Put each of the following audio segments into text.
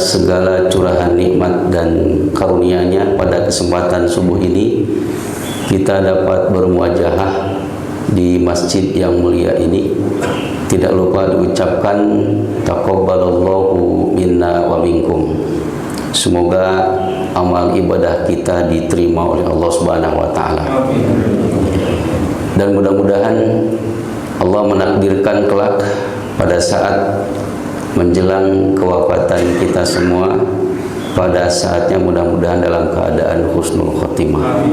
atas segala curahan nikmat dan karunia-Nya pada kesempatan subuh ini kita dapat bermuajahah di masjid yang mulia ini. Tidak lupa diucapkan taqabbalallahu minna wa minkum. Semoga amal ibadah kita diterima oleh Allah Subhanahu wa taala. Dan mudah-mudahan Allah menakdirkan kelak pada saat menjelang kewafatan kita semua, pada saatnya mudah-mudahan dalam keadaan husnul khotimah.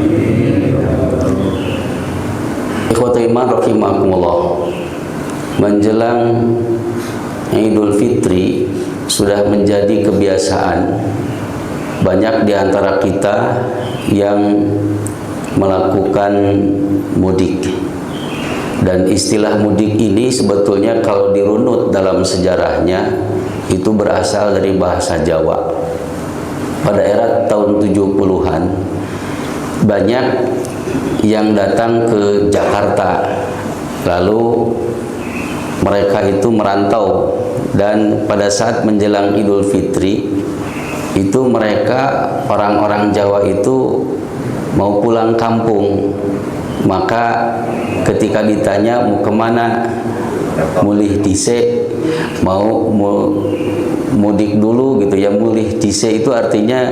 Ikhwatul iman rahimakumullah. Menjelang Idul Fitri sudah menjadi kebiasaan banyak di antara kita yang melakukan mudik. Dan istilah mudik ini sebetulnya kalau dirunut dalam sejarahnya itu berasal dari bahasa Jawa. Pada era tahun 70-an banyak yang datang ke Jakarta, lalu mereka itu merantau, dan pada saat menjelang Idul Fitri itu mereka orang-orang Jawa itu mau pulang kampung. Maka ketika ditanya mau kemana, mulih dhisik, mau mudik dulu gitu ya. Mulih dhisik itu artinya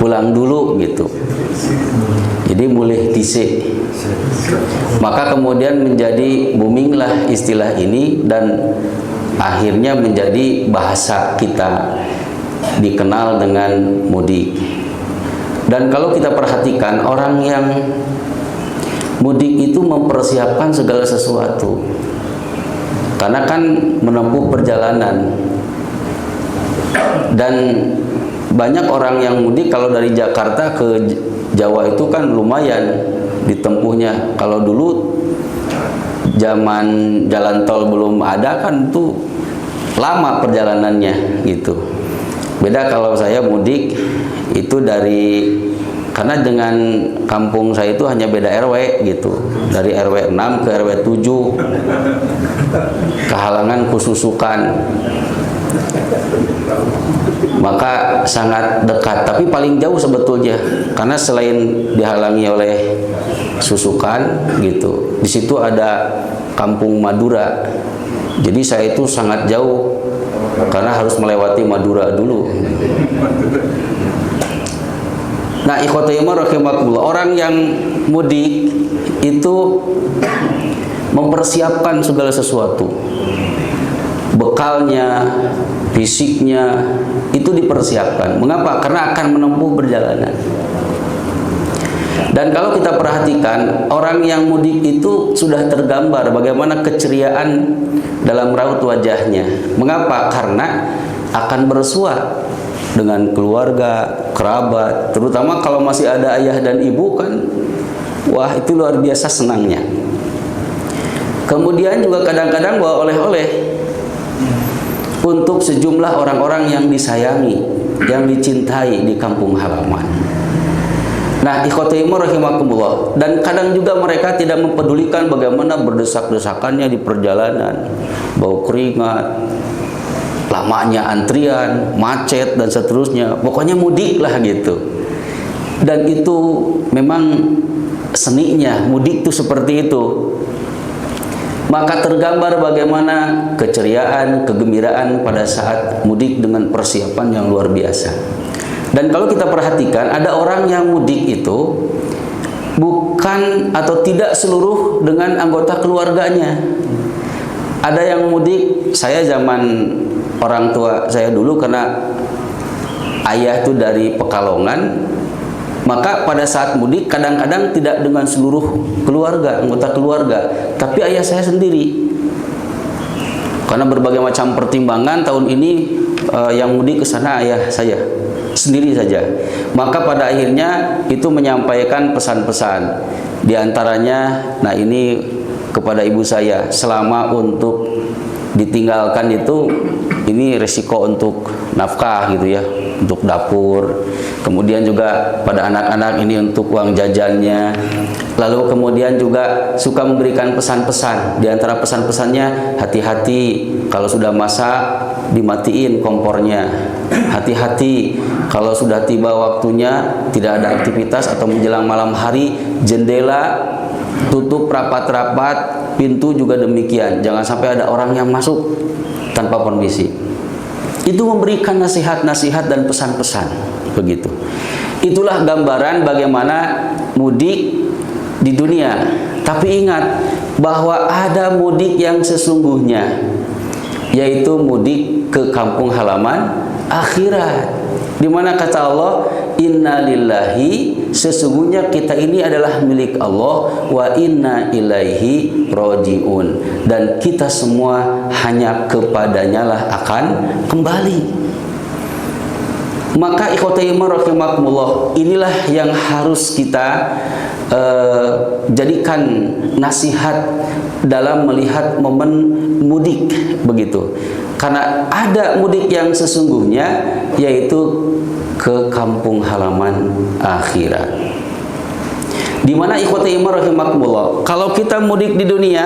pulang dulu gitu. Jadi mulih dhisik. Maka kemudian menjadi boominglah istilah ini dan akhirnya menjadi bahasa kita, dikenal dengan mudik. Dan kalau kita perhatikan, orang yang mudik itu mempersiapkan segala sesuatu, karena kan menempuh perjalanan. Dan banyak orang yang mudik kalau dari Jakarta ke Jawa itu kan lumayan ditempuhnya. Kalau dulu zaman jalan tol belum ada kan itu lama perjalanannya gitu. Beda kalau saya mudik itu karena dengan kampung saya itu hanya beda RW gitu. Dari RW 6 ke RW 7. Kehalangan Kususukan. Maka sangat dekat, tapi paling jauh sebetulnya. Karena selain dihalangi oleh Susukan gitu, di situ ada Kampung Madura. Jadi saya itu sangat jauh karena harus melewati Madura dulu. Nah, ikhwatul iman rahimakumullah, orang yang mudik itu mempersiapkan segala sesuatu. Bekalnya, fisiknya itu dipersiapkan. Mengapa? Karena akan menempuh perjalanan. Dan kalau kita perhatikan, orang yang mudik itu sudah tergambar bagaimana keceriaan dalam raut wajahnya. Mengapa? Karena akan bersua dengan keluarga, kerabat, terutama kalau masih ada ayah dan ibu kan, wah itu luar biasa senangnya. Kemudian juga kadang-kadang bawa oleh-oleh untuk sejumlah orang-orang yang disayangi, yang dicintai di kampung halaman. Nah, ikhwatul iman rahimakumullah, dan kadang juga mereka tidak mempedulikan bagaimana berdesak-desakannya di perjalanan, bau keringat, lamanya antrian, macet dan seterusnya. Pokoknya mudik lah gitu. Dan itu memang seninya, mudik itu seperti itu. Maka tergambar bagaimana keceriaan, kegembiraan pada saat mudik dengan persiapan yang luar biasa. Dan kalau kita perhatikan, ada orang yang mudik itu bukan atau tidak seluruh dengan anggota keluarganya. Ada yang mudik, saya zaman orang tua saya dulu, karena ayah itu dari Pekalongan, maka pada saat mudik kadang-kadang tidak dengan seluruh keluarga, anggota keluarga, tapi ayah saya sendiri. Karena berbagai macam pertimbangan, tahun ini yang mudik ke sana ayah saya sendiri saja. Maka pada akhirnya itu menyampaikan pesan-pesan. Di antaranya, nah ini kepada ibu saya, selama untuk ditinggalkan itu ini resiko untuk nafkah gitu ya, untuk dapur. Kemudian juga pada anak-anak ini untuk uang jajannya. Lalu kemudian juga suka memberikan pesan-pesan. Di antara pesan-pesannya, hati-hati kalau sudah masak dimatiin kompornya. Hati-hati kalau sudah tiba waktunya tidak ada aktivitas atau menjelang malam hari, jendela tutup rapat-rapat, pintu juga demikian. Jangan sampai ada orang yang masuk tanpa permisi. Itu memberikan nasihat-nasihat dan pesan-pesan begitu. Itulah gambaran bagaimana mudik di dunia. Tapi ingat bahwa ada mudik yang sesungguhnya, yaitu mudik ke kampung halaman akhirat. Di mana kata Allah, inna lillahi, sesungguhnya kita ini adalah milik Allah, wa inna ilaihi roji'un, dan kita semua hanya kepadanya lah akan kembali. Maka ikhwatai iman rahimakumullah, inilah yang harus kita jadikan nasihat dalam melihat momen mudik begitu. Karena ada mudik yang sesungguhnya, yaitu ke kampung halaman akhirat. Di mana ikhwati iman rahimakumullah, kalau kita mudik di dunia,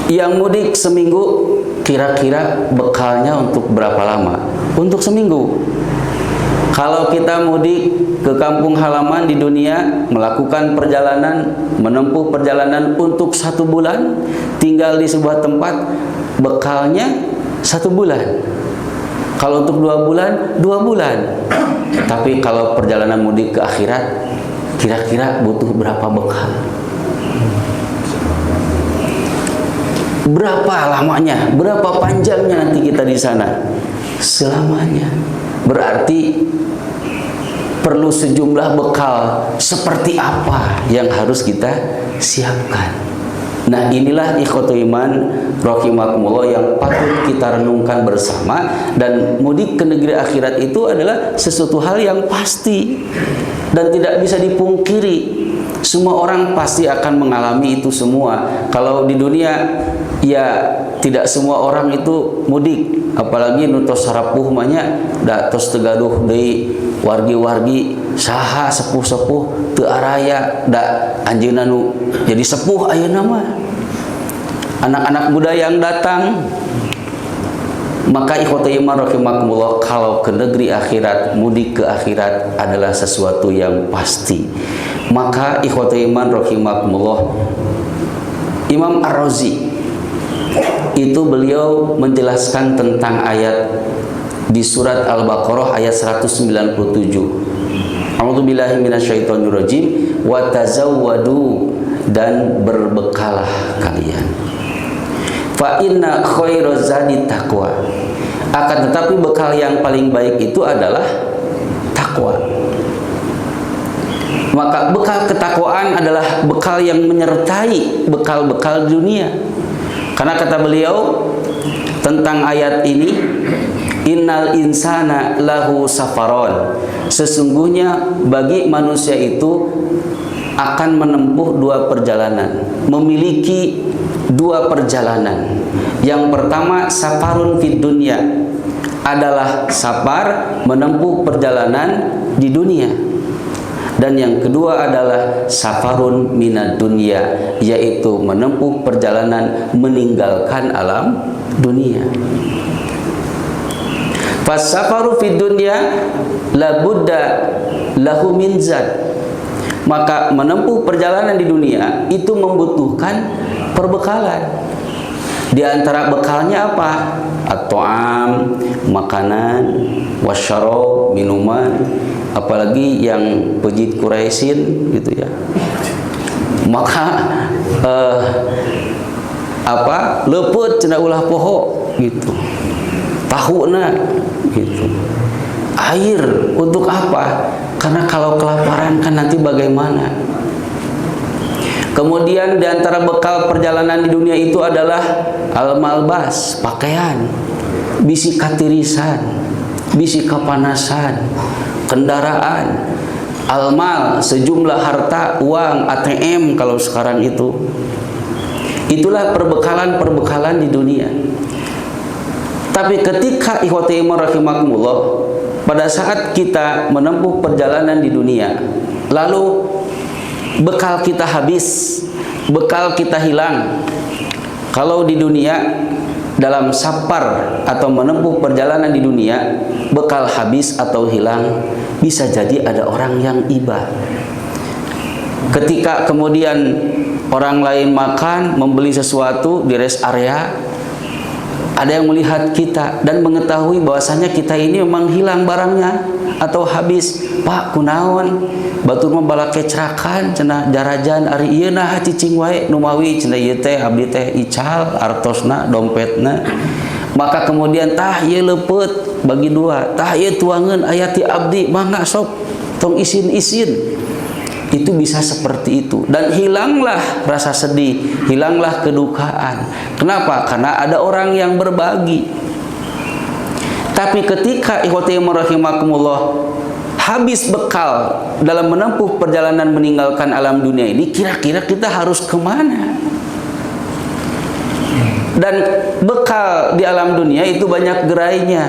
yang mudik seminggu kira-kira bekalnya untuk berapa lama? Untuk seminggu. Kalau kita mudik ke kampung halaman di dunia, melakukan perjalanan, menempuh perjalanan untuk 1 bulan, tinggal di sebuah tempat, bekalnya 1 bulan. Kalau untuk 2 bulan, 2 bulan. Tapi kalau perjalanan mudik ke akhirat, kira-kira butuh berapa bekal? Berapa lamanya? Berapa panjangnya nanti kita di sana? Selamanya. Berarti perlu sejumlah bekal seperti apa yang harus kita siapkan. Nah, inilah ikhwatul iman rahimakumullah yang patut kita renungkan bersama. Dan mudik ke negeri akhirat itu adalah sesuatu hal yang pasti dan tidak bisa dipungkiri. Semua orang pasti akan mengalami itu semua. Kalau di dunia, ya tidak semua orang itu mudik. Apalagi nutos sarapuh mahnya da tos tegaduh deui wargi-wargi saha sepuh-sepuh teu araya da anjeunna nu jadi sepuh ayeuna mah. Anak-anak muda yang datang. Maka ikhwatul iman rahimakumullah, kalau ke negeri akhirat, mudik ke akhirat adalah sesuatu yang pasti. Maka ikhwatul iman rahimakumullah, Imam Ar-Razi itu beliau menjelaskan tentang ayat di surat Al-Baqarah ayat 197. A'udzubillahi minasyaitonirrajim, wa tazawwadu, dan berbekalah kalian. Fa inna khairaz zadi taqwa. Akan tetapi bekal yang paling baik itu adalah takwa. Maka bekal ketakwaan adalah bekal yang menyertai bekal-bekal dunia. Karena kata beliau tentang ayat ini, innal insana lahu safaron, sesungguhnya bagi manusia itu akan menempuh 2 perjalanan, memiliki 2 perjalanan. Yang pertama, safarun fid dunya, adalah safar menempuh perjalanan di dunia. Dan yang kedua adalah safarun minad dunya, yaitu menempuh perjalanan meninggalkan alam dunia. Fasafaru fid dunya la budda lahu min zad. Maka menempuh perjalanan di dunia itu membutuhkan perbekalan. Di antara bekalnya apa? At-ta'am, makanan, wasyarab, minuman. Apalagi yang pejit Quraisyin gitu ya. Maka leuput cenah ulah poho gitu. Tahuna gitu. Air untuk apa? Karena kalau kelaparan kan nanti bagaimana? Kemudian di antara bekal perjalanan di dunia itu adalah al-malbas, pakaian, bisi katirisan, bisi kapanasan, kendaraan, al-mal, sejumlah harta, uang, ATM kalau sekarang itu. Itulah perbekalan-perbekalan di dunia. Tapi ketika ikhwati rahimakumullah, pada saat kita menempuh perjalanan di dunia, lalu bekal kita habis, bekal kita hilang. Kalau di dunia dalam safar atau menempuh perjalanan di dunia, bekal habis atau hilang, bisa jadi ada orang yang iba. Ketika kemudian orang lain makan, membeli sesuatu di rest area, ada yang melihat kita dan mengetahui bahwasanya kita ini memang hilang barangnya atau habis. Pak, kunaon batur mah bala kecrakan cenah jarajan ari ieu nah cicing wae nu mawi cenah ieu teh abdi teh ical artosna dompetna. Maka kemudian tah ieu leupeut bagi dua, tah ieu tuangeun aya ti abdi mangga sok tong isin-isin. Itu bisa seperti itu, dan hilanglah rasa sedih, hilanglah kedukaan. Kenapa? Karena ada orang yang berbagi. Tapi ketika ikhwati rahimakumullah habis bekal dalam menempuh perjalanan meninggalkan alam dunia ini, kira-kira kita harus kemana? Dan bekal di alam dunia itu banyak gerainya,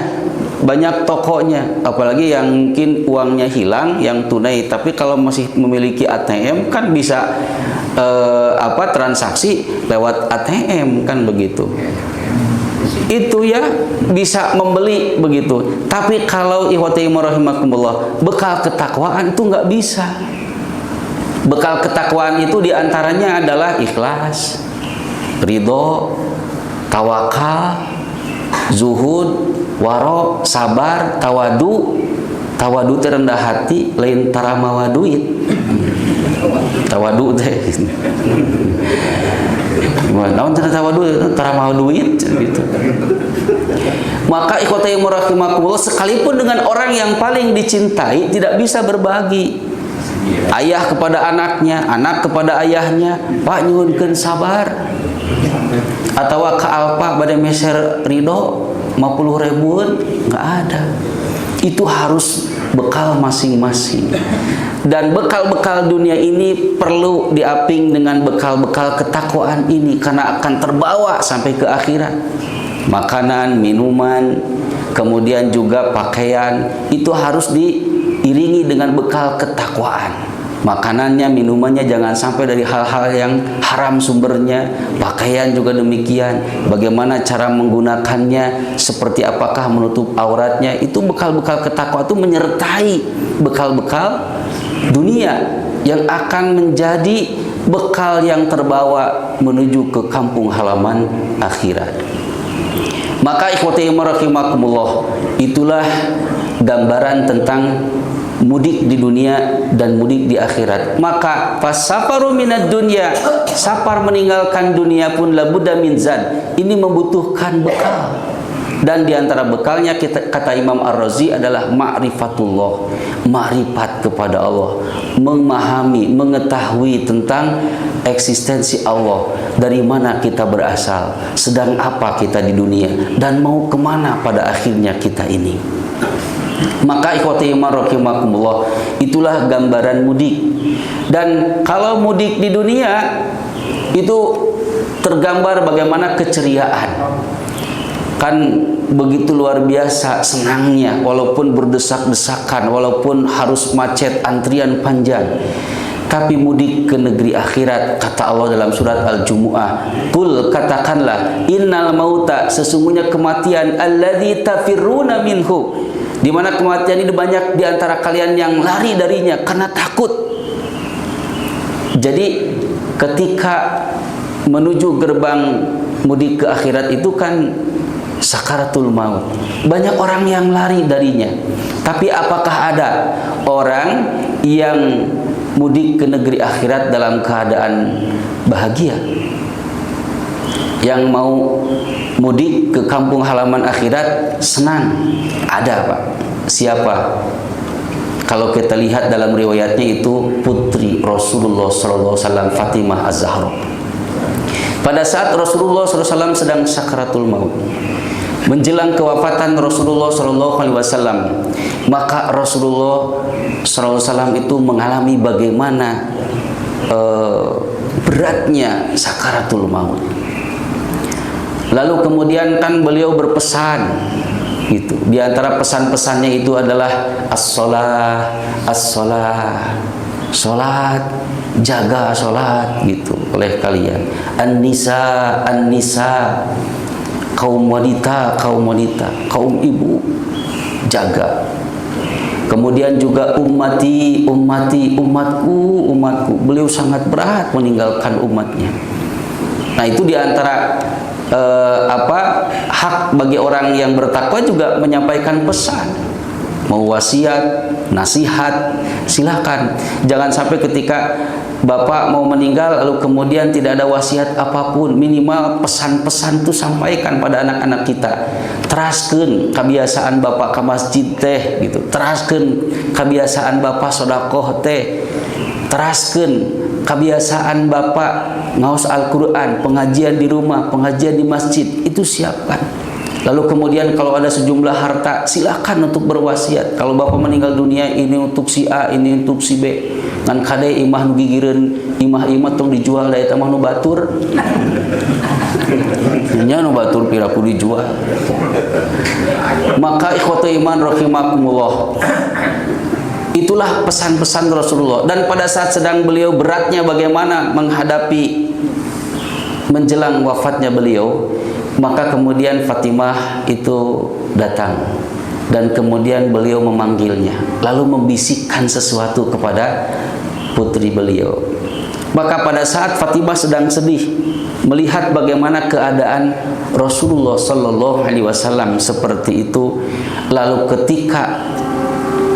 banyak tokonya, apalagi yang mungkin uangnya hilang, yang tunai. Tapi kalau masih memiliki ATM kan bisa transaksi lewat ATM kan begitu. Itu ya bisa membeli begitu. Tapi kalau ikhwati rahimakumullah, bekal ketakwaan itu nggak bisa. Bekal ketakwaan itu diantaranya adalah ikhlas, ridho, tawakal, zuhud, waro, sabar, tawadu. Tawadu teh rendah hati, lain taramawa duit. Tawadu teh. Naon cenah tawadu, taramawa duit gitu. Maka ikhwati rahimakumullah, sekalipun dengan orang yang paling dicintai tidak bisa berbagi. Ayah kepada anaknya, anak kepada ayahnya, Pak nyuhunkeun sabar. Atau ka alpa bade meser ridho 50.000 nggak ada. Itu harus bekal masing-masing. Dan bekal-bekal dunia ini perlu diaping dengan bekal-bekal ketakwaan ini, karena akan terbawa sampai ke akhirat. Makanan, minuman, kemudian juga pakaian, itu harus diiringi dengan bekal ketakwaan. Makanannya, minumannya jangan sampai dari hal-hal yang haram sumbernya. Pakaian juga demikian. Bagaimana cara menggunakannya, seperti apakah menutup auratnya. Itu bekal-bekal ketakwaan itu menyertai bekal-bekal dunia yang akan menjadi bekal yang terbawa menuju ke kampung halaman akhirat. Maka ikhwati rahimakumullah, itulah gambaran tentang mudik di dunia dan mudik di akhirat. Maka fasafaru minad dunya, safar meninggalkan dunia pun labudda min zad. Ini membutuhkan bekal. Dan diantara bekalnya kata Imam Ar-Razi adalah ma'rifatullah, ma'rifat kepada Allah, memahami, mengetahui tentang eksistensi Allah, dari mana kita berasal, sedang apa kita di dunia, dan mau kemana pada akhirnya kita ini. Maka ikhwati rahimakumullah, itulah gambaran mudik. Dan kalau mudik di dunia itu tergambar bagaimana keceriaan. Kan begitu luar biasa senangnya, walaupun berdesak-desakan, walaupun harus macet antrian panjang. Tapi mudik ke negeri akhirat, kata Allah dalam surat Al-Jumu'ah, "Qul," katakanlah, "innal mauta," sesungguhnya kematian, "alladzi tafirruna minhu," di mana kematian ini banyak di antara kalian yang lari darinya karena takut. Jadi ketika menuju gerbang mudik ke akhirat itu kan sakaratul maut. Banyak orang yang lari darinya. Tapi apakah ada orang yang mudik ke negeri akhirat dalam keadaan bahagia? Yang mau mudik ke kampung halaman akhirat senang? Ada, Pak. Siapa? Kalau kita lihat dalam riwayatnya itu putri Rasulullah SAW, Fatimah Az-Zahra. Pada saat Rasulullah SAW sedang sakaratul maut, menjelang kewafatan Rasulullah SAW, maka Rasulullah SAW itu mengalami bagaimana beratnya sakaratul maut. Lalu kemudian kan beliau berpesan gitu. Di antara pesan-pesannya itu adalah as-shalah, as-shalah. Salat, jaga salat gitu oleh kalian. An-nisa, an-nisa. Kaum wanita, kaum wanita, kaum ibu, jaga. Kemudian juga ummati, ummati, umatku, umatku. Beliau sangat berat meninggalkan umatnya. Nah, itu diantara hak bagi orang yang bertakwa juga menyampaikan pesan, mau wasiat, nasihat, silakan. Jangan sampai ketika Bapak mau meninggal lalu kemudian tidak ada wasiat apapun. Minimal pesan-pesan itu sampaikan pada anak-anak kita. Teraskeun kebiasaan Bapak ke masjid teh gitu. Teraskeun kebiasaan Bapak sedekah teh. Teraskeun kebiasaan Bapak ngaos Al-Qur'an, pengajian di rumah, pengajian di masjid, itu siapkan. Lalu kemudian kalau ada sejumlah harta, silakan untuk berwasiat. Kalau Bapak meninggal dunia, ini untuk si A, ini untuk si B. Ngan kade imah nu gigireun, imah-imah tong dijual da eta mah nu batur. Nya nu batur piraku dijual. Maka ikhwatu iman rahimakumullah. Itulah pesan-pesan Rasulullah. Dan pada saat sedang beliau beratnya bagaimana menghadapi menjelang wafatnya beliau, maka kemudian Fatimah itu datang dan kemudian beliau memanggilnya, lalu membisikkan sesuatu kepada putri beliau. Maka pada saat Fatimah sedang sedih melihat bagaimana keadaan Rasulullah Sallallahu Alaihi Wasallam seperti itu, lalu ketika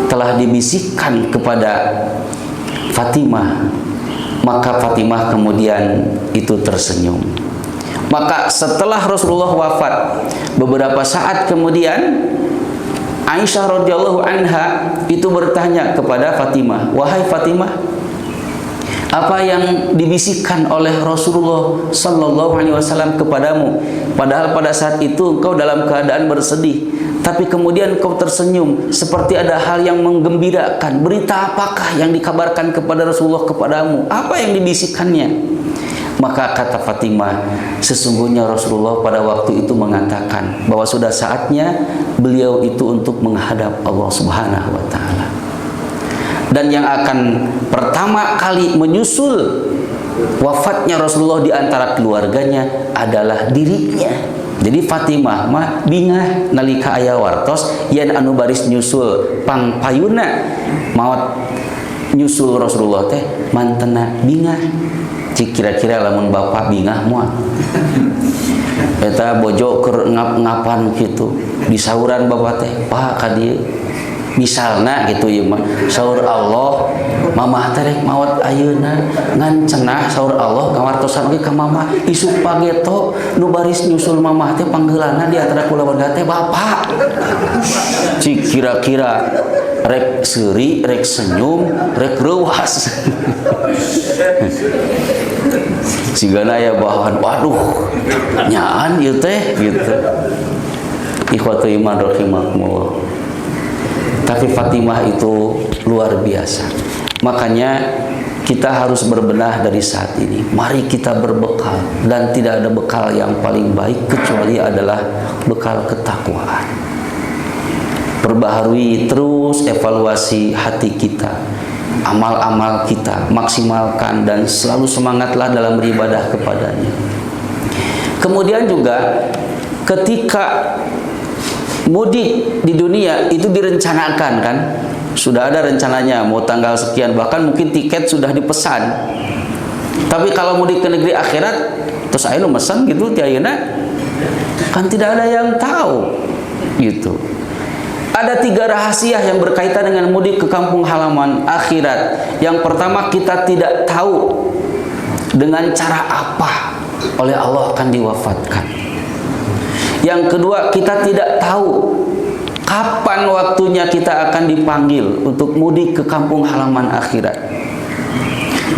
telah dibisikkan kepada Fatimah, maka Fatimah kemudian itu tersenyum. Maka setelah Rasulullah wafat, beberapa saat kemudian Aisyah radhiyallahu anha itu bertanya kepada Fatimah, "Wahai Fatimah, apa yang dibisikkan oleh Rasulullah Sallallahu Alaihi Wasallam kepadamu? Padahal pada saat itu engkau dalam keadaan bersedih, tapi kemudian engkau tersenyum seperti ada hal yang menggembirakan. Berita apakah yang dikabarkan kepada Rasulullah kepadamu? Apa yang dibisikkannya?" Maka kata Fatimah, sesungguhnya Rasulullah pada waktu itu mengatakan bahwa sudah saatnya beliau itu untuk menghadap Allah Subhanahu wa taala. Dan yang akan pertama kali menyusul wafatnya Rasulullah di antara keluarganya adalah dirinya. Jadi Fatimah mah bingah nalika aya wartos yen anu baris nyusul pang payuna maot nyusul Rasulullah teh mantena bingah. Cik kira-kira lamun bapak bingah moal eta bojo keur ngap-ngapan gitu di sauran bapak teh, "Pak ka dieu." Misalna gitu ieu mah saur Allah mamah teh rek maot ayeuna ngan cenah saur Allah kawartosan ge ka mamah isuk pageto nu baris nyusul mamah teh panggeulana di antara kulawarga teh bapak. Cik kira-kira rek seuri, rek senyum, rek reuwas. Sigana aya bahan, waduh, nyaan ieu teh gitu. Ikhwatu iman rahimakumullah. Tapi Fatimah itu luar biasa. Makanya kita harus berbenah dari saat ini. Mari kita berbekal, dan tidak ada bekal yang paling baik kecuali adalah bekal ketakwaan. Perbaharui terus evaluasi hati kita, amal-amal kita, maksimalkan dan selalu semangatlah dalam beribadah kepadanya. Kemudian juga ketika mudik di dunia itu direncanakan kan, sudah ada rencananya mau tanggal sekian, bahkan mungkin tiket sudah dipesan. Tapi kalau mudik ke negeri akhirat terus aya nu mesen gitu ti ayeuna kan tidak ada yang tahu gitu. Ada 3 rahasia yang berkaitan dengan mudik ke kampung halaman akhirat. Yang pertama, kita tidak tahu dengan cara apa oleh Allah akan diwafatkan. Yang kedua, kita tidak tahu kapan waktunya kita akan dipanggil untuk mudik ke kampung halaman akhirat.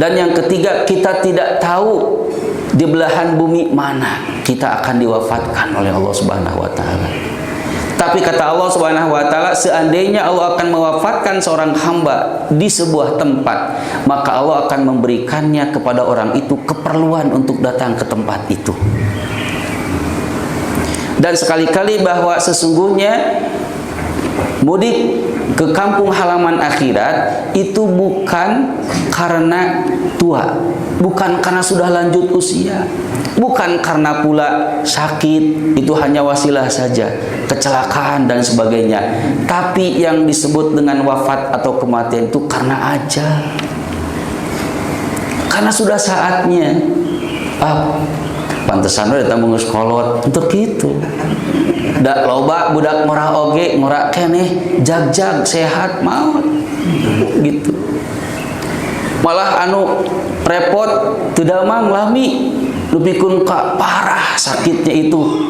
Dan yang ketiga, kita tidak tahu di belahan bumi mana kita akan diwafatkan oleh Allah Subhanahu wa taala. Tapi kata Allah Subhanahu wa taala, seandainya Allah akan mewafatkan seorang hamba di sebuah tempat, maka Allah akan memberikannya kepada orang itu keperluan untuk datang ke tempat itu. Dan sekali-kali bahwa sesungguhnya mudik ke kampung halaman akhirat itu bukan karena tua, bukan karena sudah lanjut usia, bukan karena pula sakit, itu hanya wasilah saja, kecelakaan dan sebagainya. Tapi yang disebut dengan wafat atau kematian itu karena ajal, karena sudah saatnya. Pantesan we datang mengus kolot untuk itu. Da loba budak ngora oge ngora keneh jag-jag sehat maut gitu. Malah anu repot teu damang lami lebihkun ka parah sakitnya itu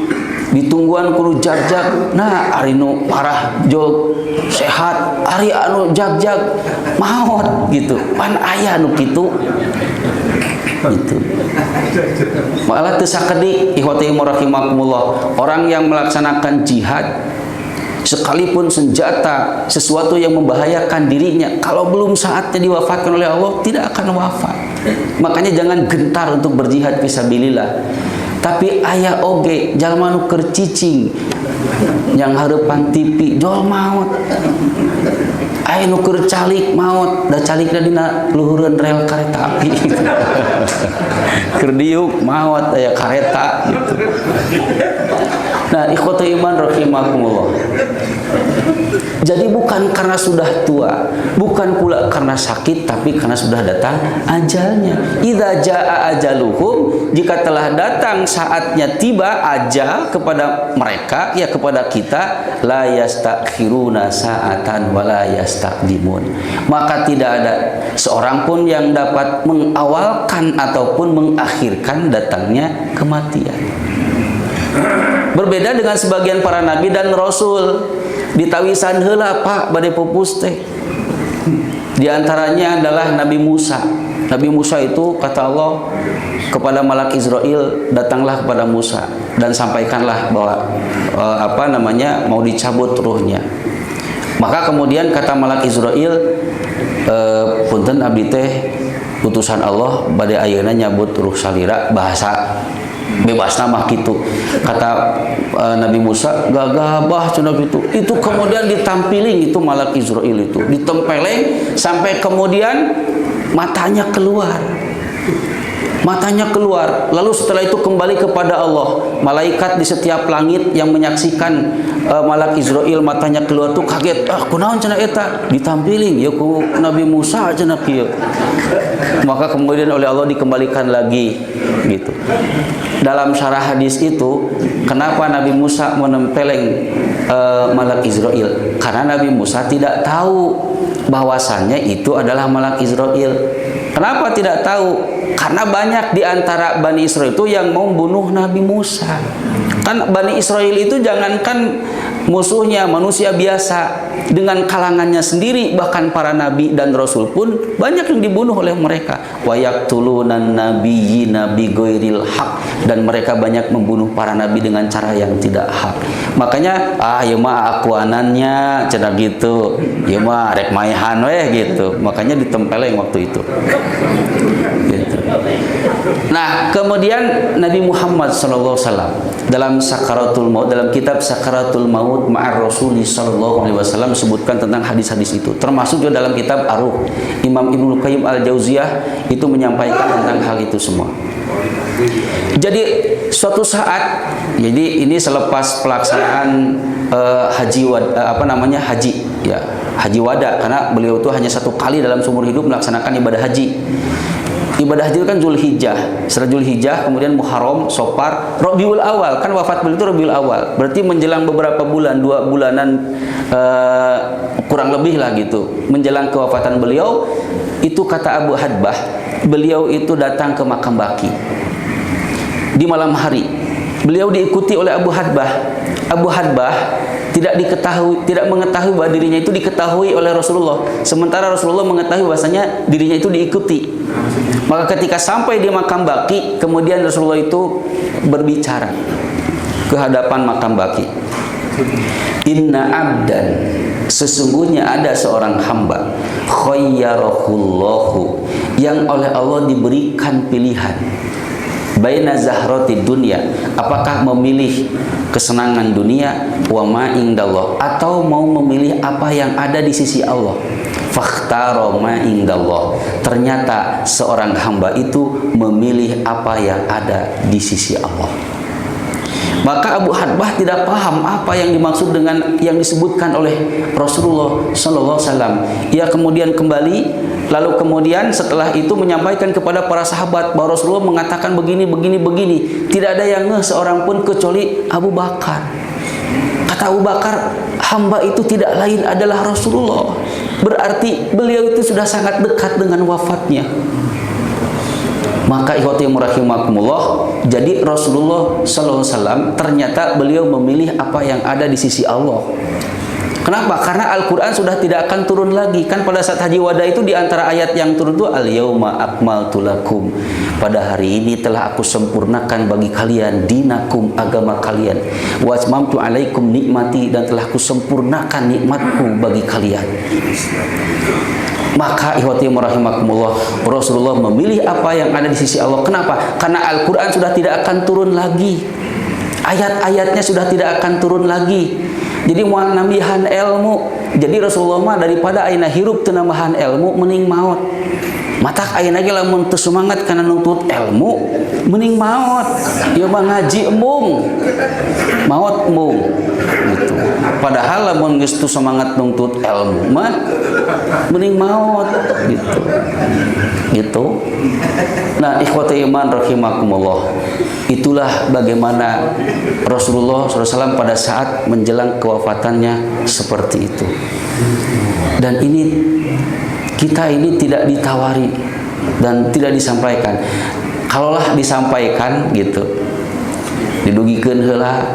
ditungguan kudu jag-jag. Nah ari nu parah jog sehat, ari anu jag-jag maut gitu. Pan aya nu kitu gitu. Malah teu sakedik ikhwati rahimakumullah, orang yang melaksanakan jihad sekalipun senjata sesuatu yang membahayakan dirinya, kalau belum saatnya diwafatkan oleh Allah tidak akan wafat. Makanya jangan gentar untuk berjihad fisabilillah. Tapi aya oge jalma nu keur cicing yang hareupan TV jol maut, aya nu keur calik maut, da calikna dina luhureun rel kareta api keur diuk maut aya kareta gitu. Nah, ikhwatul iman rahimakumullah. Jadi bukan karena sudah tua, bukan pula karena sakit, tapi karena sudah datang ajalnya. Idza jaa ajaluhum, jika telah datang saatnya tiba ajal kepada mereka, ya kepada kita, la yastakhiruna sa'atan wa la yastaqdimun. Maka tidak ada seorang pun yang dapat mengawalkan ataupun mengakhirkan datangnya kematian. Berbeda dengan sebagian para nabi dan rasul, ditawisan heula Pak bade pupus teh. Di antaranya adalah Nabi Musa. Nabi Musa itu kata Allah kepada malak Israel, datanglah kepada Musa dan sampaikanlah bahwa mau dicabut ruhnya. Maka kemudian kata malak Israel, punten abdi teh utusan Allah bade ayeuna nyabut ruh salira, bahasa bebas nama gitu. Kata Nabi Musa, gagabah cenah gitu. Itu kemudian ditampiling itu malak Israel itu, ditempeleng sampai kemudian matanya keluar. Matanya keluar. Lalu setelah itu kembali kepada Allah. Malaikat di setiap langit yang menyaksikan malak Israel matanya keluar tuh kaget. Kunaon cenah eta? Ditampiling ya ku Nabi Musa cenah kieu. Maka kemudian oleh Allah dikembalikan lagi gitu. Dalam syarah hadis itu, kenapa Nabi Musa menempeleng malak Israel? Karena Nabi Musa tidak tahu bahwasannya itu adalah malak Israel. Kenapa tidak tahu? Karena banyak di antara Bani Israel itu yang mau bunuh Nabi Musa. Kan Bani Israel itu jangankan musuhnya manusia biasa, dengan kalangannya sendiri, bahkan para nabi dan rasul pun banyak yang dibunuh oleh mereka. Wa yaqtulunan nabiyyina bighairil haq, dan mereka banyak membunuh para nabi dengan cara yang tidak hak. Makanya ieu mah akuanannya cenah gitu. Ieu mah rek maehan we gitu. Makanya ditempeleng waktu itu. Gitu. Nah, kemudian Nabi Muhammad SAW dalam Sakaratul Maut, dalam kitab Sakaratul Maut Ma'ar Rasuli sallallahu alaihi wasallam sebutkan tentang hadis-hadis itu. Termasuk juga dalam kitab Ar-Ruh, Imam Ibnu Qayyim Al-Jauziyah itu menyampaikan tentang hal itu semua. Jadi suatu saat, jadi ini selepas pelaksanaan haji ya, haji wada, karena beliau itu hanya satu kali dalam seumur hidup melaksanakan ibadah haji. Ibadah haji itu kan Zulhijjah. Setelah Zulhijjah kemudian Muharram, Safar, Rabiul Awal. Kan wafat beliau itu Rabiul Awal. Berarti menjelang beberapa bulan, 2 bulanan kurang lebih lah gitu. Menjelang kewafatan beliau, itu kata Abu Hadbah, beliau itu datang ke makam Baqi di malam hari. Beliau diikuti oleh Abu Hadbah. Abu Hadbah tidak mengetahui bahwa dirinya itu diketahui oleh Rasulullah, sementara Rasulullah mengetahui bahwasanya dirinya itu diikuti. Maka ketika sampai di makam Baqi, kemudian Rasulullah itu berbicara ke hadapan makam Baqi. Inna abdan, sesungguhnya ada seorang hamba, khayyarahullahu, yang oleh Allah diberikan pilihan, baina zahrati dunia, apakah memilih kesenangan dunia wa ma indallah, atau mau memilih apa yang ada di sisi Allah. Fakhtara ma indallah, ternyata seorang hamba itu memilih apa yang ada di sisi Allah. Maka Abu Hadbah tidak paham apa yang dimaksud dengan yang disebutkan oleh Rasulullah sallallahu alaihi wasallam. Ia kemudian kembali, lalu kemudian setelah itu menyampaikan kepada para sahabat bahwa Rasulullah mengatakan begini. Tidak ada yang ngeh seorang pun kecuali Abu Bakar. Kata Abu Bakar, hamba itu tidak lain adalah Rasulullah. Berarti beliau itu sudah sangat dekat dengan wafatnya. Maka ikhwati rahimakumullah, jadi Rasulullah sallallahu alaihi wasallam ternyata beliau memilih apa yang ada di sisi Allah. Kenapa? Karena Al-Quran sudah tidak akan turun lagi. Kan pada saat haji wada itu di antara ayat yang turun itu al-yauma akmaltu lakum, pada hari ini telah aku sempurnakan bagi kalian dinakum, agama kalian, wa atmamtu alaikum nikmati, dan telah aku sempurnakan nikmatku bagi kalian. Maka ikhwati rahimakumullah, Rasulullah memilih apa yang ada di sisi Allah. Kenapa? Karena Al-Quran sudah tidak akan turun lagi, ayat-ayatnya sudah tidak akan turun lagi. Jadi moal nambihan ilmu. Jadi Rasulullah mah daripada ayeuna hirup teu nambahan ilmu mending maot. Matak ayeuna ge lamun teu semangat kana nuntut ilmu mending maot. Ieu mah ngaji embung. Maot embung. Gitu. Padahal lamun geus teu semangat nuntut ilmu mah mending maot gitu. Gitu. Nah, ikhwati iman rahimakumullah. Itulah bagaimana Rasulullah SAW pada saat menjelang kewafatannya seperti itu. Dan ini kita ini tidak ditawari dan tidak disampaikan. Kalaulah disampaikan gitu, didugikeun heula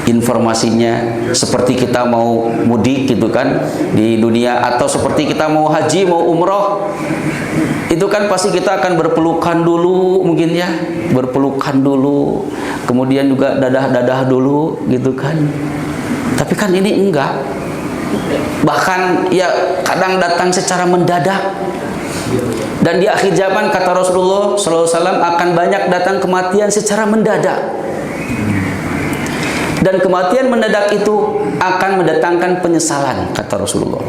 informasinya, seperti kita mau mudik gitu kan di dunia, atau seperti kita mau haji, mau umroh, itu kan pasti kita akan berpelukan dulu mungkin ya, berpelukan dulu, kemudian juga dadah-dadah dulu gitu kan. Tapi kan ini enggak, bahkan ya kadang datang secara mendadak. Dan di akhir zaman kata Rasulullah SAW akan banyak datang kematian secara mendadak. Dan kematian mendadak itu akan mendatangkan penyesalan, kata Rasulullah.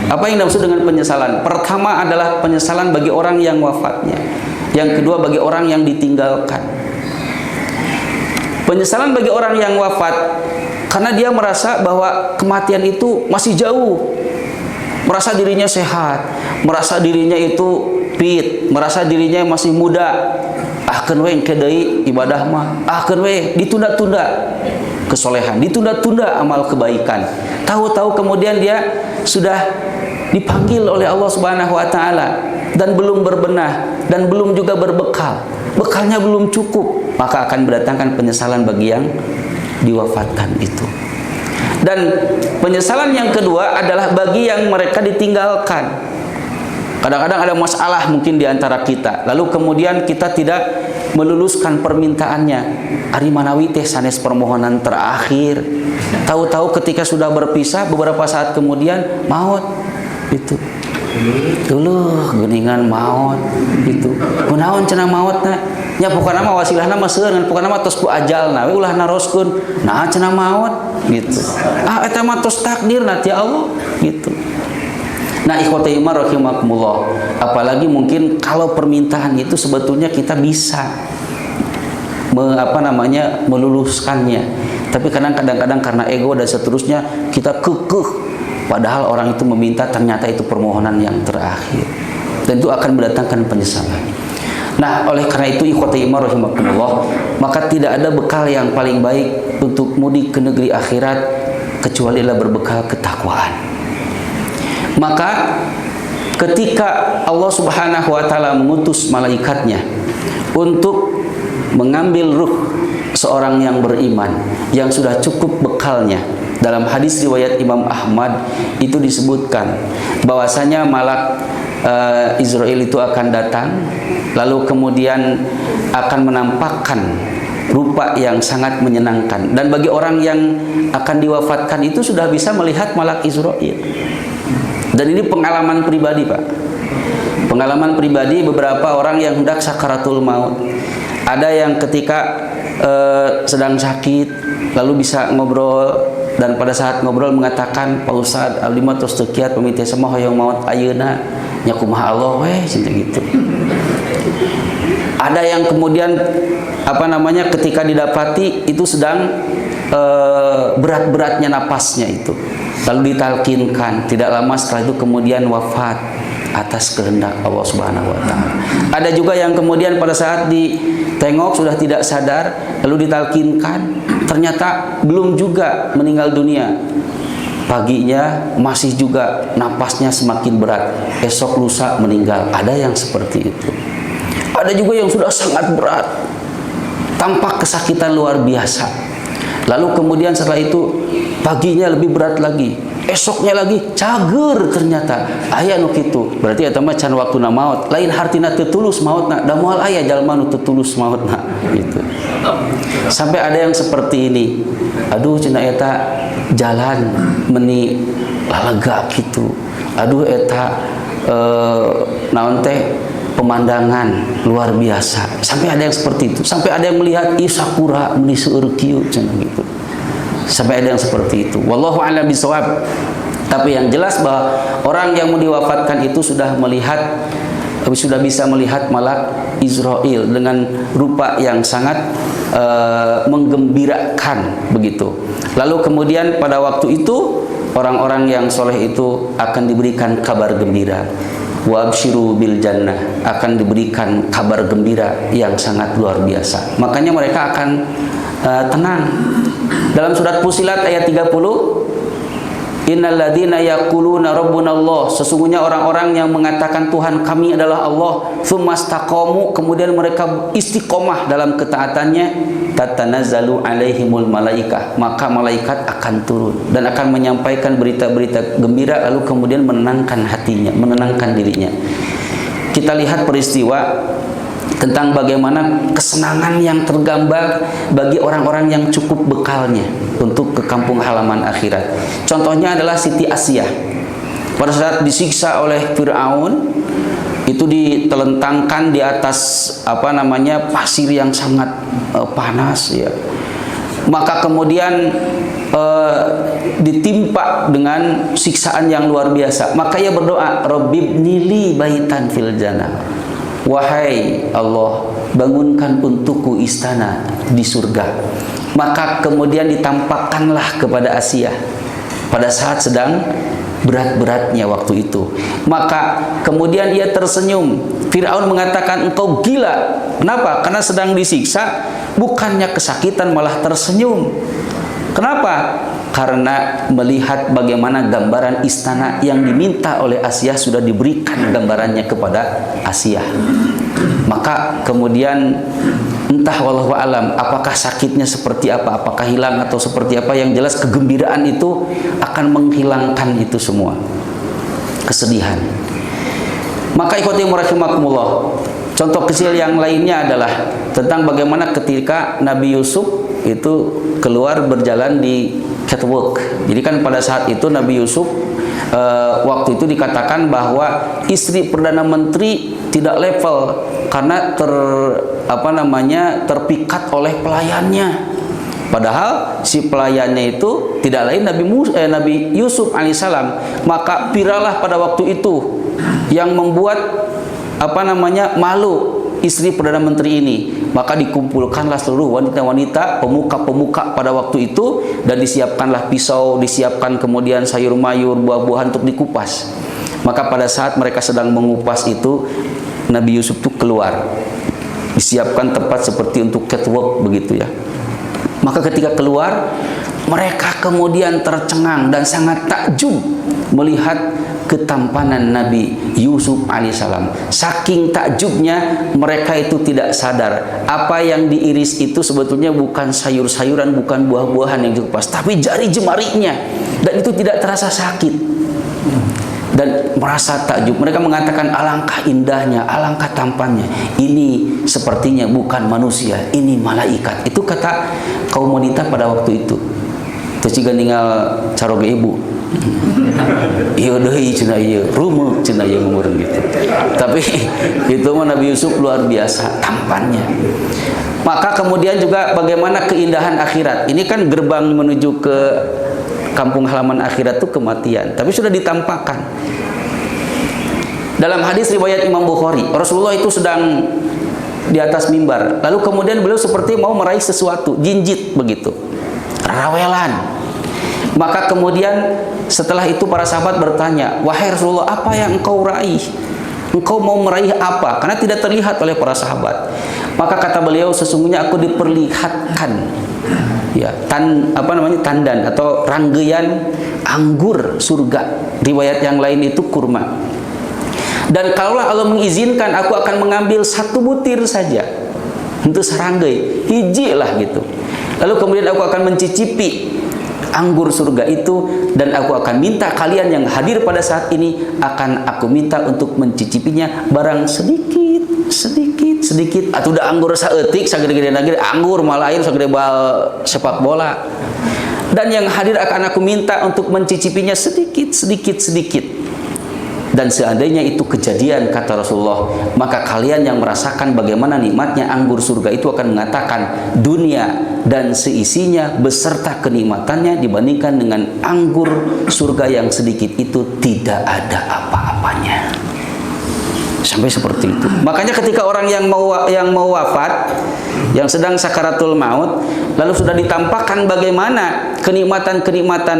Apa yang dimaksud dengan penyesalan? Pertama adalah penyesalan bagi orang yang wafatnya. Yang kedua bagi orang yang ditinggalkan. Penyesalan bagi orang yang wafat karena dia merasa bahwa kematian itu masih jauh. Merasa dirinya sehat, merasa dirinya itu fit, merasa dirinya masih muda. Ahkeun we engke deui ibadah mah, ahkeun we ditunda-tunda kesolehan, ditunda-tunda amal kebaikan. Tahu-tahu kemudian dia sudah dipanggil oleh Allah Subhanahu wa taala dan belum berbenah dan belum juga berbekal. Bekalnya belum cukup, maka akan mendatangkan penyesalan bagi yang diwafatkan itu. Dan penyesalan yang kedua adalah bagi yang mereka ditinggalkan. Kadang-kadang ada masalah mungkin di antara kita, lalu kemudian kita tidak meluluskan permintaannya. Ari manawi teh sanes permohonan terakhir. Tahu-tahu ketika sudah berpisah beberapa saat kemudian maut itu. Dulu geuningan maut gitu. Kunaon cenah mautna? Nya pokona mah wasilahna mah seueur ngan pokona mah tos ku ajalna we ulah naroskeun. Nah cenah maut gitu. Ah eta mah tos takdirna ti Allah gitu. Nah, ikhwati iman rahimakumullah, apalagi mungkin kalau permintaan itu sebetulnya kita bisa meluluskannya. Tapi kadang-kadang karena ego dan seterusnya kita kekeh, padahal orang itu meminta ternyata itu permohonan yang terakhir. Dan itu akan mendatangkan penyesalan. Nah, oleh karena itu ikhwati iman rahimakumullah, maka tidak ada bekal yang paling baik untuk mudik ke negeri akhirat kecuali adalah berbekal ketakwaan. Maka ketika Allah Subhanahu wa taala mengutus malaikatnya untuk mengambil ruh seorang yang beriman yang sudah cukup bekalnya, dalam hadis riwayat Imam Ahmad itu disebutkan bahwasanya malak Israel itu akan datang, lalu kemudian akan menampakkan rupa yang sangat menyenangkan, dan bagi orang yang akan diwafatkan itu sudah bisa melihat malak Israel. Dan ini pengalaman pribadi, Pak. Pengalaman pribadi beberapa orang yang hendak sakaratul maut. Ada yang ketika sedang sakit lalu bisa ngobrol, dan pada saat ngobrol mengatakan, Pak Ustad abdi mah tos teu kiat pamiti sama hoyong maot ayeuna nya kumaha Allah weh cinta gitu. Ada yang kemudian ketika didapati itu sedang berat-beratnya napasnya itu, lalu ditalkinkan, tidak lama setelah itu kemudian wafat atas kehendak Allah Subhanahu wa taala. Ada juga yang kemudian pada saat ditengok sudah tidak sadar, lalu ditalkinkan, ternyata belum juga meninggal dunia. Paginya masih juga napasnya semakin berat, esok lusa meninggal. Ada yang seperti itu. Ada juga yang sudah sangat berat, tampak kesakitan luar biasa. Lalu kemudian setelah itu paginya lebih berat lagi, esoknya lagi cager ternyata. Aya nu kitu. Berarti eta mah can waktuna maot. Lain hartina teu tulus maotna, da moal aya jalma nu teu tulus maotna gitu. Sampai ada yang seperti ini. Aduh cenah eta jalan meni lalega gitu. Aduh eta naon teh pemandangan luar biasa. Sampai ada yang seperti itu. Sampai ada yang melihat sakura meni seueur kieu cenah gitu. Sampai ada yang seperti itu. Wallahu a'lam bishawab. Tapi yang jelas bahwa orang yang mau diwafatkan itu sudah bisa melihat malak Israel dengan rupa yang sangat menggembirakan begitu. Lalu kemudian pada waktu itu orang-orang yang soleh itu akan diberikan kabar gembira. Wa absyiru bil jannah, akan diberikan kabar gembira yang sangat luar biasa. Makanya mereka akan tenang. Dalam surat Fusilat ayat 30, innalladzina yaquluna rabbuna Allah, sesungguhnya orang-orang yang mengatakan Tuhan kami adalah Allah, tsumastaqamu, kemudian mereka istiqomah dalam ketaatannya, tatanazzalu alaihimul malaikah, maka malaikat akan turun dan akan menyampaikan berita-berita gembira, lalu kemudian menenangkan hatinya, menenangkan dirinya. Kita lihat peristiwa tentang bagaimana kesenangan yang tergambar bagi orang-orang yang cukup bekalnya untuk ke kampung halaman akhirat. Contohnya adalah Siti Asyah. Pada saat disiksa oleh Fir'aun, itu ditelentangkan di atas pasir yang sangat panas ya. Maka kemudian ditimpa dengan siksaan yang luar biasa. Maka ia berdoa, Rabbibnili baitan fil jannah. Wahai Allah, bangunkan untukku istana di surga. Maka kemudian ditampakkanlah kepada Asyah pada saat sedang berat-beratnya waktu itu. Maka kemudian ia tersenyum. Fir'aun mengatakan, engkau gila. Kenapa? Karena sedang disiksa, bukannya kesakitan malah tersenyum. Kenapa? Karena melihat bagaimana gambaran istana yang diminta oleh Asyah sudah diberikan gambarannya kepada Asyah. Maka kemudian entah wallahu alam apakah sakitnya seperti apa, apakah hilang atau seperti apa, yang jelas kegembiraan itu akan menghilangkan itu semua kesedihan. Maka ikhwati rahimakumullah, contoh kecil yang lainnya adalah tentang bagaimana ketika Nabi Yusuf itu keluar berjalan di catwalk. Jadi kan pada saat itu Nabi Yusuf waktu itu dikatakan bahwa istri Perdana Menteri tidak level karena terpikat oleh pelayannya. Padahal si pelayannya itu tidak lain Nabi Yusuf alaihissalam. Maka virallah pada waktu itu yang membuat malu istri Perdana Menteri ini. Maka dikumpulkanlah seluruh wanita-wanita pemuka-pemuka pada waktu itu, dan disiapkanlah pisau, disiapkan kemudian sayur mayur, buah-buahan untuk dikupas. Maka pada saat mereka sedang mengupas itu, Nabi Yusuf itu keluar, disiapkan tempat seperti untuk catwalk begitu ya. Maka ketika keluar, mereka kemudian tercengang dan sangat takjub melihat ketampanan Nabi Yusuf alaihissalam. Saking takjubnya mereka itu tidak sadar apa yang diiris itu sebetulnya bukan sayur-sayuran, bukan buah-buahan yang dikupas, tapi jari jemarinya, dan itu tidak terasa sakit dan merasa takjub. Mereka mengatakan alangkah indahnya, alangkah tampannya, ini sepertinya bukan manusia, ini malaikat. Itu kata kaum wanita pada waktu itu. Terus juga tinggal caroge ibu Iya deui cenah ieu, rumeuk cenah ieu ngeureun gitu. Tapi itu mah Nabi Yusuf luar biasa tampannya. Maka kemudian juga bagaimana keindahan akhirat. Ini kan gerbang menuju ke kampung halaman akhirat itu kematian, tapi sudah ditampakkan. Dalam hadis riwayat Imam Bukhari, Rasulullah itu sedang di atas mimbar, lalu kemudian beliau seperti mau meraih sesuatu, jinjit begitu, rawelan. Maka kemudian setelah itu para sahabat bertanya, wahai Rasulullah, apa yang engkau raih? Engkau mau meraih apa? Karena tidak terlihat oleh para sahabat. Maka kata beliau, sesungguhnya aku diperlihatkan ya tandan atau rangkaian anggur surga. Riwayat yang lain itu kurma. Dan kalaulah Allah mengizinkan, aku akan mengambil satu butir saja untuk seranggai, hiji lah gitu. Lalu kemudian aku akan mencicipi anggur surga itu, dan aku akan minta kalian yang hadir pada saat ini, akan aku minta untuk mencicipinya barang sedikit atau udah anggur saeutik sagede-gede lagi anggur malah lain sagede bal sepak bola, dan yang hadir akan aku minta untuk mencicipinya sedikit. Dan seandainya itu kejadian, kata Rasulullah, maka kalian yang merasakan bagaimana nikmatnya anggur surga itu akan mengatakan dunia dan seisinya beserta kenikmatannya dibandingkan dengan anggur surga yang sedikit itu tidak ada apa-apanya. Sampai seperti itu. Makanya ketika orang yang mau wafat, yang sedang sakaratul maut, lalu sudah ditampakkan bagaimana kenikmatan-kenikmatan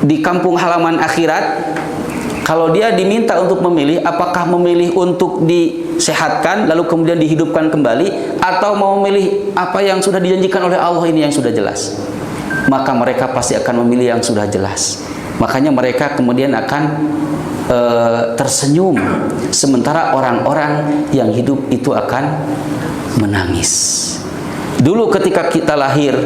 di kampung halaman akhirat, kalau dia diminta untuk memilih, apakah memilih untuk disehatkan lalu kemudian dihidupkan kembali, atau mau memilih apa yang sudah dijanjikan oleh Allah ini yang sudah jelas, maka mereka pasti akan memilih yang sudah jelas. Makanya mereka kemudian akan tersenyum, sementara orang-orang yang hidup itu akan menangis. Dulu ketika kita lahir,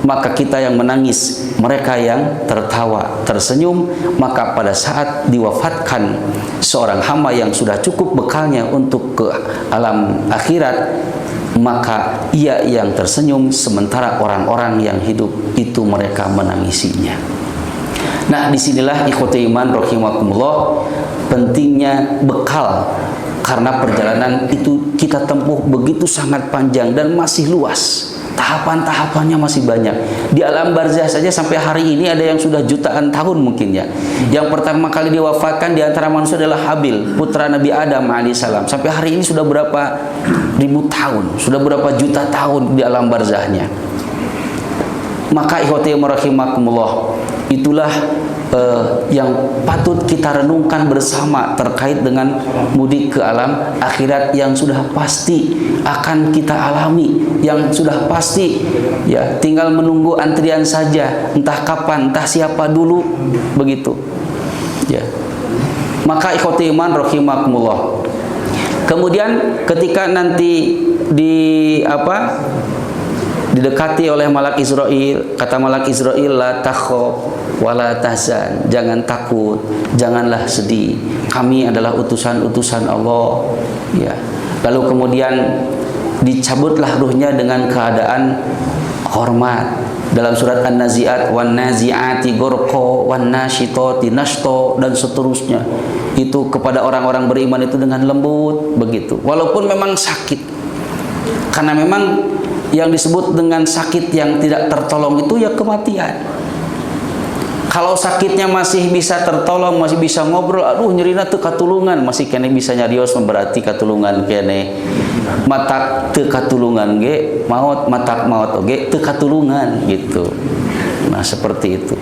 maka kita yang menangis, mereka yang tertawa, tersenyum. Maka pada saat diwafatkan seorang hamba yang sudah cukup bekalnya untuk ke alam akhirat, maka ia yang tersenyum, sementara orang-orang yang hidup itu mereka menangisinya. Nah, disinilah ikhwati iman rahimakumullah, pentingnya bekal. Karena perjalanan itu kita tempuh begitu sangat panjang dan masih luas. Tahapan-tahapannya masih banyak. Di alam barzah saja sampai hari ini ada yang sudah jutaan tahun mungkin ya. Yang pertama kali diwafatkan di antara manusia adalah Habil, putra Nabi Adam alaihissalam. Sampai hari ini sudah berapa ribu tahun, sudah berapa juta tahun di alam barzahnya. Maka ikhwati rahimakumullah, itulah yang patut kita renungkan bersama terkait dengan mudik ke alam akhirat yang sudah pasti akan kita alami, yang sudah pasti ya tinggal menunggu antrian saja, entah kapan, entah siapa dulu begitu ya. Maka ikhwati iman rahimakumullah, kemudian ketika nanti didekati oleh malak Israel, kata malak Israel, la takhaf wala tahzan, jangan takut, janganlah sedih, kami adalah utusan-utusan Allah ya. Lalu kemudian dicabutlah ruhnya dengan keadaan hormat. Dalam surat An-Nazi'at, wan nazi'ati ghurqa wan nasyitati nashta, dan seterusnya. Itu kepada orang-orang beriman itu dengan lembut begitu, walaupun memang sakit. Karena memang yang disebut dengan sakit yang tidak tertolong itu ya kematian. Kalau sakitnya masih bisa tertolong, masih bisa ngobrol, aduh nyerina teu katulungan, masih kene bisa nyarios, berarti katulungan kene. Matak teu katulungan ge maot, matak maot oge teu katulungan gitu. Nah, seperti itu.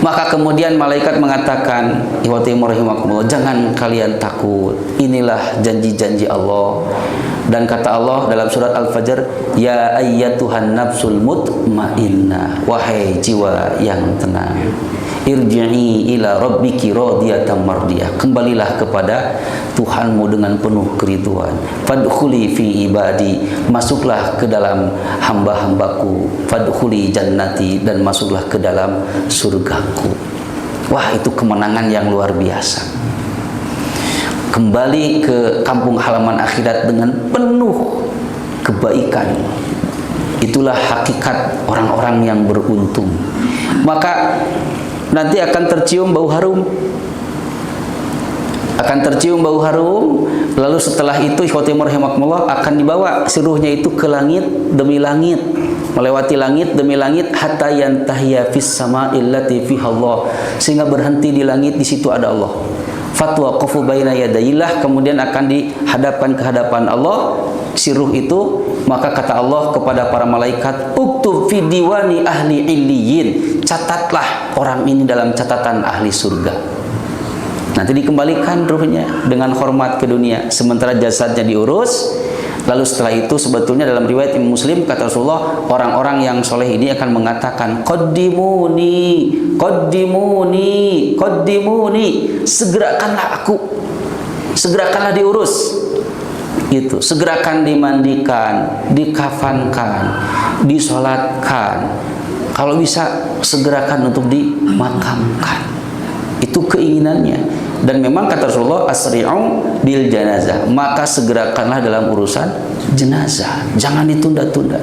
Maka kemudian malaikat mengatakan, ikhwati rahimakumullah, jangan kalian takut. Inilah janji-janji Allah. Dan kata Allah dalam surat Al-Fajr, ya ayyatuhan nafsul mutmainnah, wahai jiwa yang tenang, irji'i ila rabbiki radiyatan mardiyah, kembalilah kepada Tuhanmu dengan penuh keriduan. Fadkhuli fi ibadi, masuklah ke dalam hamba-hambaku. Fadkhuli jannati, dan masuklah ke dalam surgaku. Wah, itu kemenangan yang luar biasa. Kembali ke kampung halaman akhirat dengan penuh kebaikan. Itulah hakikat orang-orang yang beruntung. Maka nanti akan tercium bau harum. Akan tercium bau harum, lalu setelah itu ikhwatimur rahimakumullah akan dibawa si ruhnya itu ke langit demi langit, melewati langit demi langit hatta yantahiya fis sama'il lati fiha Allah, sehingga berhenti di langit, di situ ada Allah. Fatwa qafu baina yadayillah, kemudian akan dihadapkan ke hadapan Allah si ruh itu. Maka kata Allah kepada para malaikat, uktub fi diwani ahli illiyin, catatlah orang ini dalam catatan ahli surga. Nanti dikembalikan ruhnya dengan hormat ke dunia, sementara jasadnya diurus. Lalu setelah itu sebetulnya dalam riwayat Imam Muslim kata Rasulullah, orang-orang yang soleh ini akan mengatakan, qaddimuni, qaddimuni, qaddimuni, segerakanlah aku, segerakanlah diurus. Gitu, segerakan dimandikan, dikafankan, disolatkan. Kalau bisa segerakan untuk dimakamkan. Itu keinginannya. Dan memang kata Rasulullah, asri'u bil janazah, maka segerakanlah dalam urusan jenazah, jangan ditunda-tunda.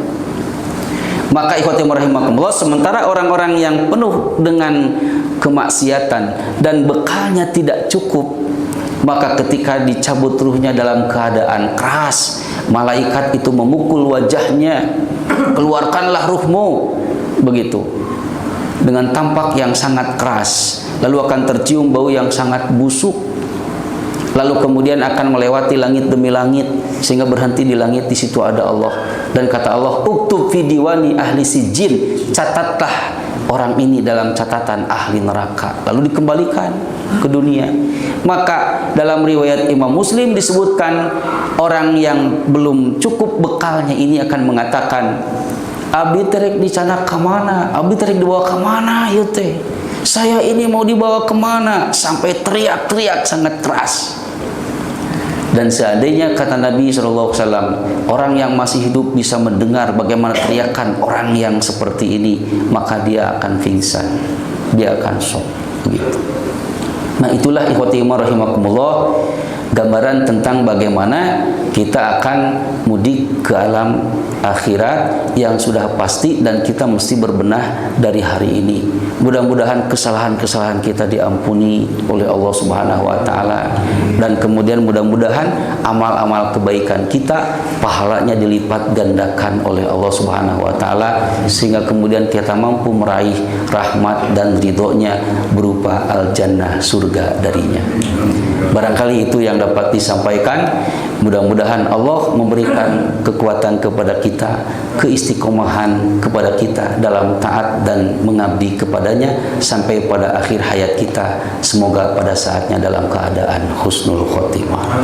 Maka ikhwati rahimakumullah, sementara orang-orang yang penuh dengan kemaksiatan dan bekalnya tidak cukup, maka ketika dicabut ruhnya dalam keadaan keras, malaikat itu memukul wajahnya, keluarkanlah ruhmu, begitu, dengan tampak yang sangat keras. Lalu akan tercium bau yang sangat busuk. Lalu kemudian akan melewati langit demi langit, sehingga berhenti di langit, di situ ada Allah. Dan kata Allah, uktub fi diwani ahli sijin, catatlah orang ini dalam catatan ahli neraka. Lalu dikembalikan ke dunia. Maka dalam riwayat Imam Muslim disebutkan, orang yang belum cukup bekalnya ini akan mengatakan, abdi terek dicana kemana? Abdi terek dibawa kemana? Yute, saya ini mau dibawa kemana? Sampai teriak-teriak sangat keras. Dan seandainya kata Nabi SAW, orang yang masih hidup bisa mendengar bagaimana teriakan orang yang seperti ini, maka dia akan pingsan, dia akan shock, begitu. Nah, itulah ikhwati rahimakumullah, gambaran tentang bagaimana kita akan mudik ke alam akhirat yang sudah pasti, dan kita mesti berbenah dari hari ini. Mudah-mudahan kesalahan-kesalahan kita diampuni oleh Allah Subhanahu wa taala, dan kemudian mudah-mudahan amal-amal kebaikan kita pahalanya dilipat gandakan oleh Allah Subhanahu wa taala, sehingga kemudian kita mampu meraih rahmat dan ridhonya berupa al-jannah, surga darinya. Barangkali itu yang dapat disampaikan. Mudah-mudahan Allah memberikan kekuatan kepada kita, keistiqomahan kepada kita dalam taat dan mengabdi kepadanya sampai pada akhir hayat kita. Semoga pada saatnya dalam keadaan husnul khotimah.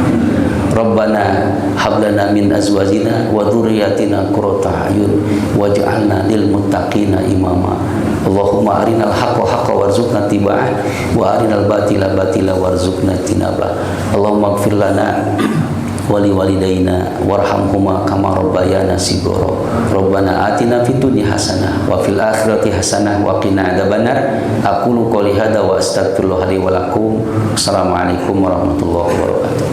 Rabbana hablana min azwajina wa dzurriyyatina qurrata a'yun waj'alna lil muttaqina imama. Allahumma arinal haqqa haqqan warzuqna tiba'ah wa arinal batila batila warzuqna tinabah. Allahumma ighfir lana wali walidaina warhamhuma kama rabbayana shighara. Rabbana atina fid dunya hasanah wa fil akhirati hasanah wa qina adzabannar. Aqulu qouli hadza wa astaghfirullah li wa lakum. Assalamualaikum warahmatullahi wabarakatuh.